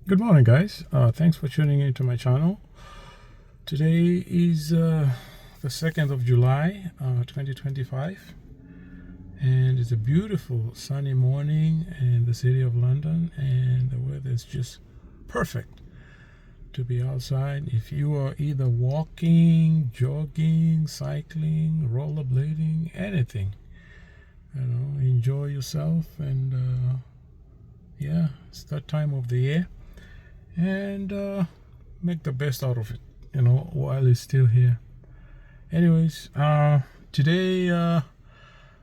Good morning, guys. Thanks for tuning into my channel. Today is the 2nd of July, 2025, and it's a beautiful sunny morning in the city of London, and the weather is just perfect to be outside. If you are either walking, jogging, cycling, rollerblading, anything, enjoy yourself. And yeah, it's that time of the year, and make the best out of it, while it's still here. Anyways, today I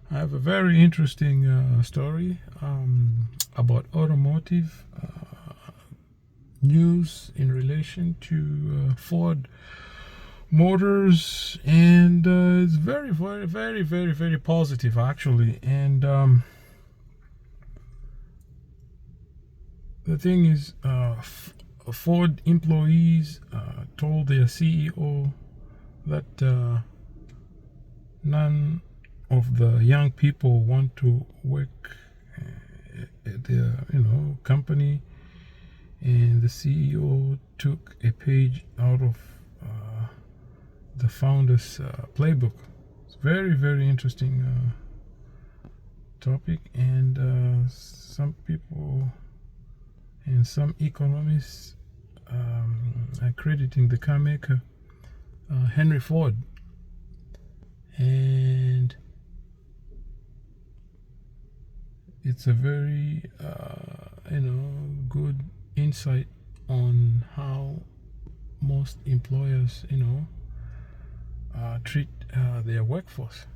have a very interesting story about automotive news in relation to Ford Motors, and it's very, very, very, very, very positive, actually. And the thing is, Ford employees told their CEO that none of the young people want to work at their company, and the CEO took a page out of the founder's playbook. It's very, very interesting topic, and some people and some economists are crediting the car maker Henry Ford, and it's a very good insight on how most employers treat their workforce.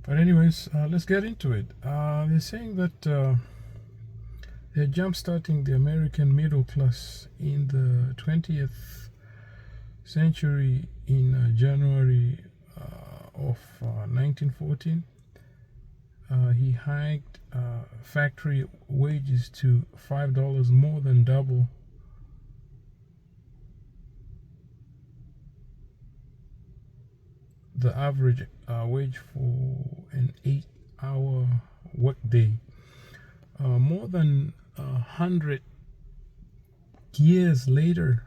But anyways, let's get into it. They're saying that they're jump-starting the American middle class in the 20th century in January of 1914. He hiked factory wages to $5, more than double the average wage for an 8-hour workday. More than 100 years later,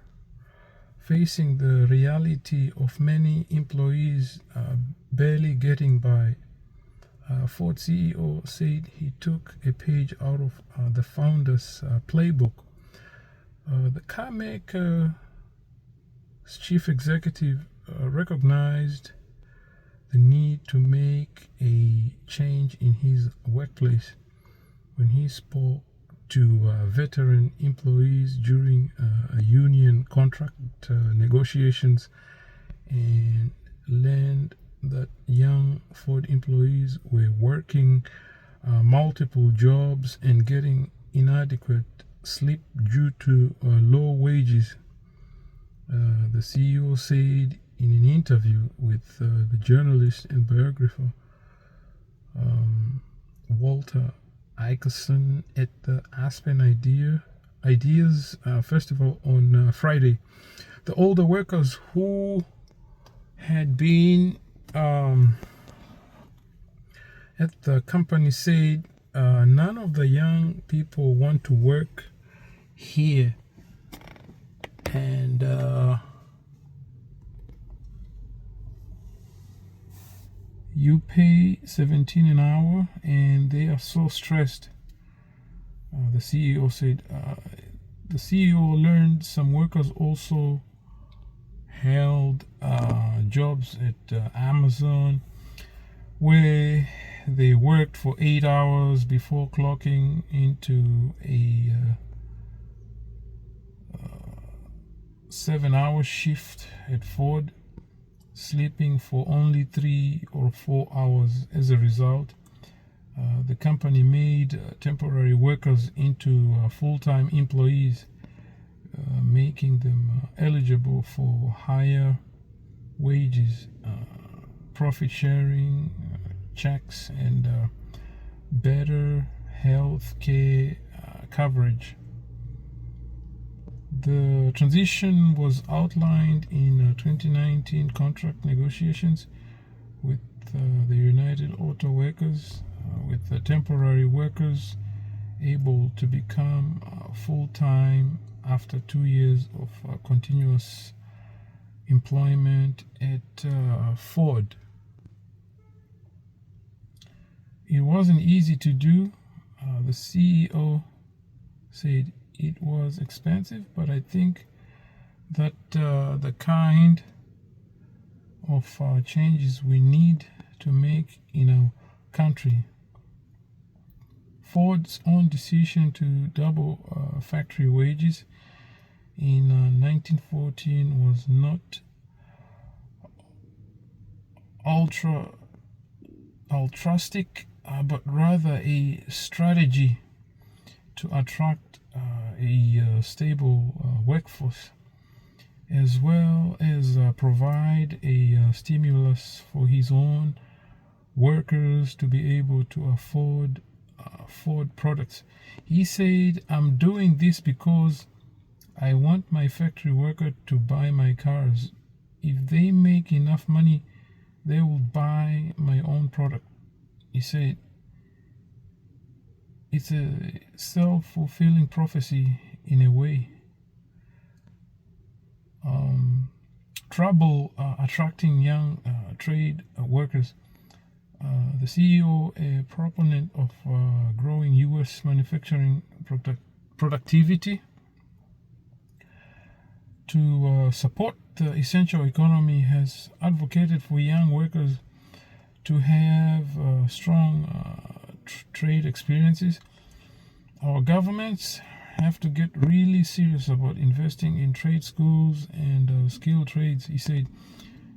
facing the reality of many employees barely getting by, Ford CEO said he took a page out of the founder's playbook. The car maker's chief executive recognized the need to make a change in his workplace when he spoke to veteran employees during union contract negotiations, and learned that young Ford employees were working multiple jobs and getting inadequate sleep due to low wages. The CEO said in an interview with the journalist and biographer Walter Isaacson at the Aspen Ideas Festival on Friday. The older workers who had been at the company said none of the young people want to work here, and you pay $17 an hour, and they are so stressed. The CEO said the CEO learned some workers also held jobs at Amazon, where they worked for 8 hours before clocking into a 7-hour shift at Ford, sleeping for only 3 or 4 hours. As a result, the company made temporary workers into full-time employees, making them eligible for higher wages, profit sharing checks, and better health care coverage. The transition was outlined in 2019 contract negotiations with the United Auto Workers, with the temporary workers able to become full-time after 2 years of continuous employment at Ford. It wasn't easy to do. The CEO said it was expensive, but I think that the kind of changes we need to make in our country. Ford's own decision to double factory wages in 1914 was not altruistic, but rather a strategy to attract a stable workforce, as well as provide a stimulus for his own workers to be able to afford Ford products. He said, "I'm doing this because I want my factory worker to buy my cars. If they make enough money, they will buy my own product." He said, it's a self-fulfilling prophecy in a way. Trouble attracting young trade workers. The CEO, a proponent of growing U.S. manufacturing productivity to support the essential economy, has advocated for young workers to have strong trade experiences. Our governments have to get really serious about investing in trade schools and skilled trades. He said,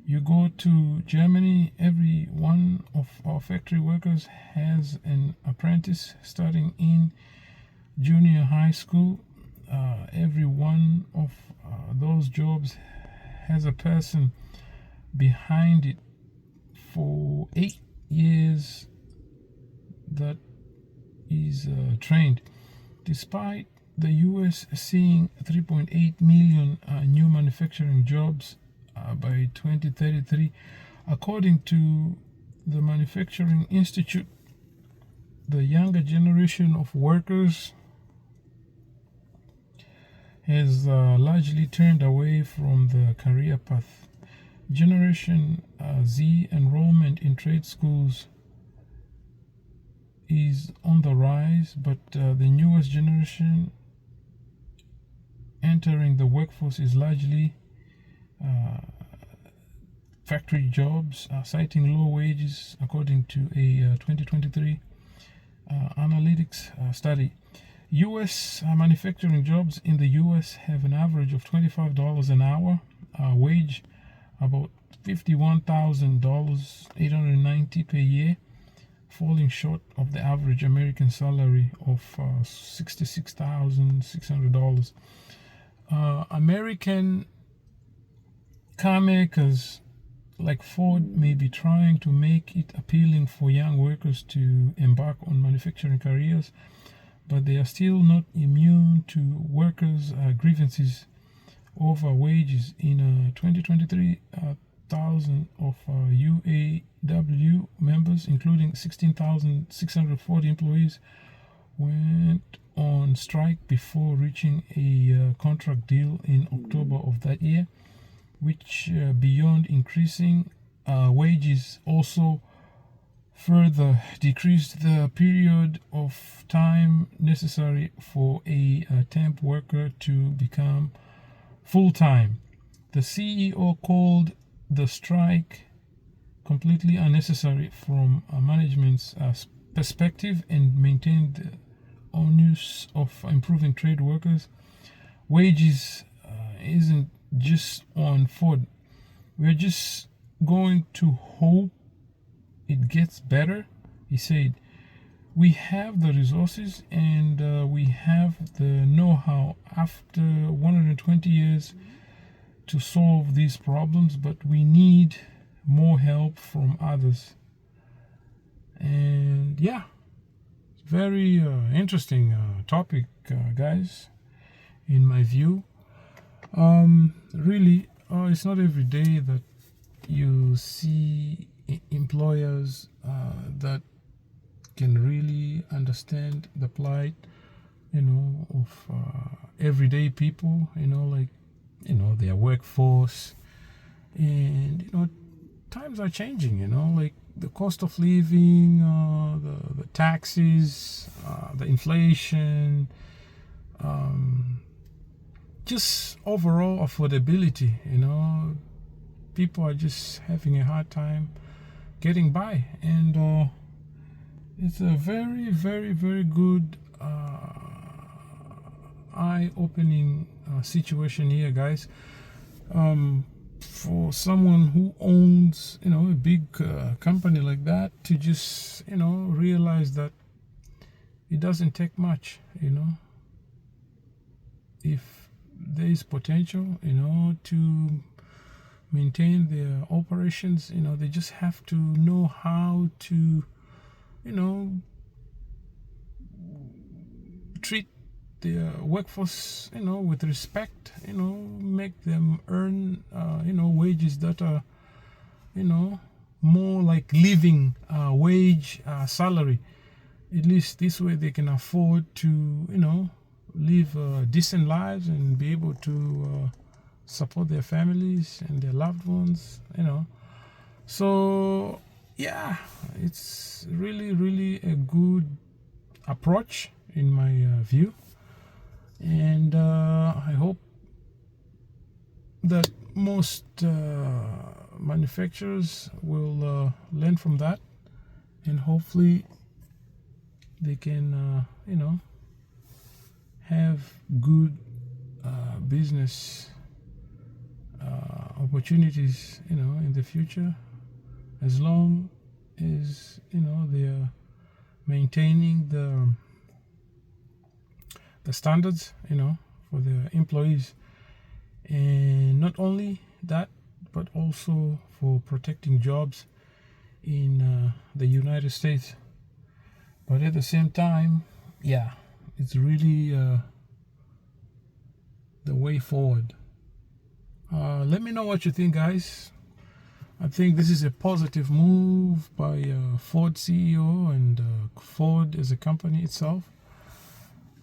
you go to Germany, every one of our factory workers has an apprentice starting in junior high school. Every one of those jobs has a person behind it for 8 years that is trained. Despite the US seeing 3.8 million new manufacturing jobs by 2033, according to the Manufacturing Institute, the younger generation of workers has largely turned away from the career path. Generation Z enrollment in trade schools is on the rise, but the newest generation entering the workforce is largely factory jobs, citing low wages, according to a 2023 analytics study. U.S. manufacturing jobs in the U.S. have an average of $25 an hour, wage about $51,000, $890 per year, falling short of the average American salary of $66,600. American car makers like Ford may be trying to make it appealing for young workers to embark on manufacturing careers, but they are still not immune to workers' grievances over wages. In 2023, 1,000 of UAW members, including 16,640 employees, went on strike before reaching a contract deal in October of that year, which beyond increasing wages also further decreased the period of time necessary for a temp worker to become full-time. The CEO called the strike completely unnecessary from management's perspective and maintained the onus of improving trade workers' wages isn't just on Ford. We're just going to hope it gets better, he said. We have the resources and we have the know-how after 120 years to solve these problems, but we need more help from others. And yeah, very interesting topic, guys, in my view. Really, it's not every day that you see employers that can really understand the plight, of everyday people, like, their workforce. And, times are changing, like the cost of living, the taxes, the inflation, just overall affordability, people are just having a hard time getting by. And it's a very, very, very good eye-opening situation here, guys. For someone who owns, a big company like that, to just, realize that it doesn't take much, if there is potential, to maintain their operations. They just have to know how to, treat their workforce, with respect, make them earn, wages that are, more like living wage salary. At least this way they can afford to, live decent lives and be able to support their families and their loved ones, So, yeah, it's really, really a good approach in my view. And I hope that most manufacturers will learn from that, and hopefully they can, have good business opportunities, in the future, as long as, they are maintaining the standards, for their employees. And not only that, but also for protecting jobs in the United States. But at the same time, yeah, it's really the way forward. Let me know what you think, guys. I think this is a positive move by Ford CEO and Ford as a company itself.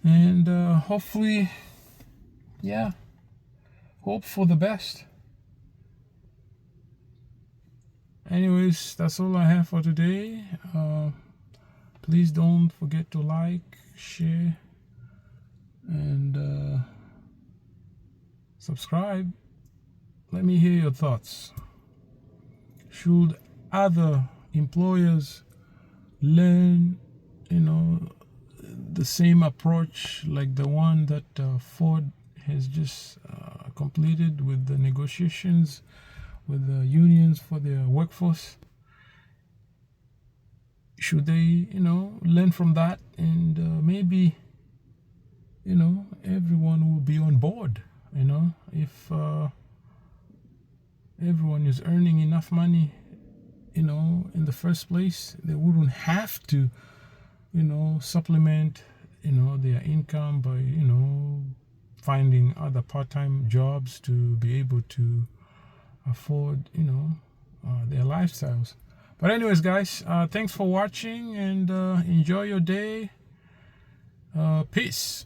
And hopefully, yeah, hope for the best. Anyways, that's all I have for today. Please don't forget to like, share, and subscribe. Let me hear your thoughts. Should other employers learn, the same approach like the one that Ford has just completed with the negotiations with the unions for their workforce? Should they, learn from that, and maybe, everyone will be on board, if everyone is earning enough money, in the first place, they wouldn't have to, supplement, their income by, finding other part-time jobs to be able to afford, their lifestyles. But anyways, guys, thanks for watching, and enjoy your day. Peace.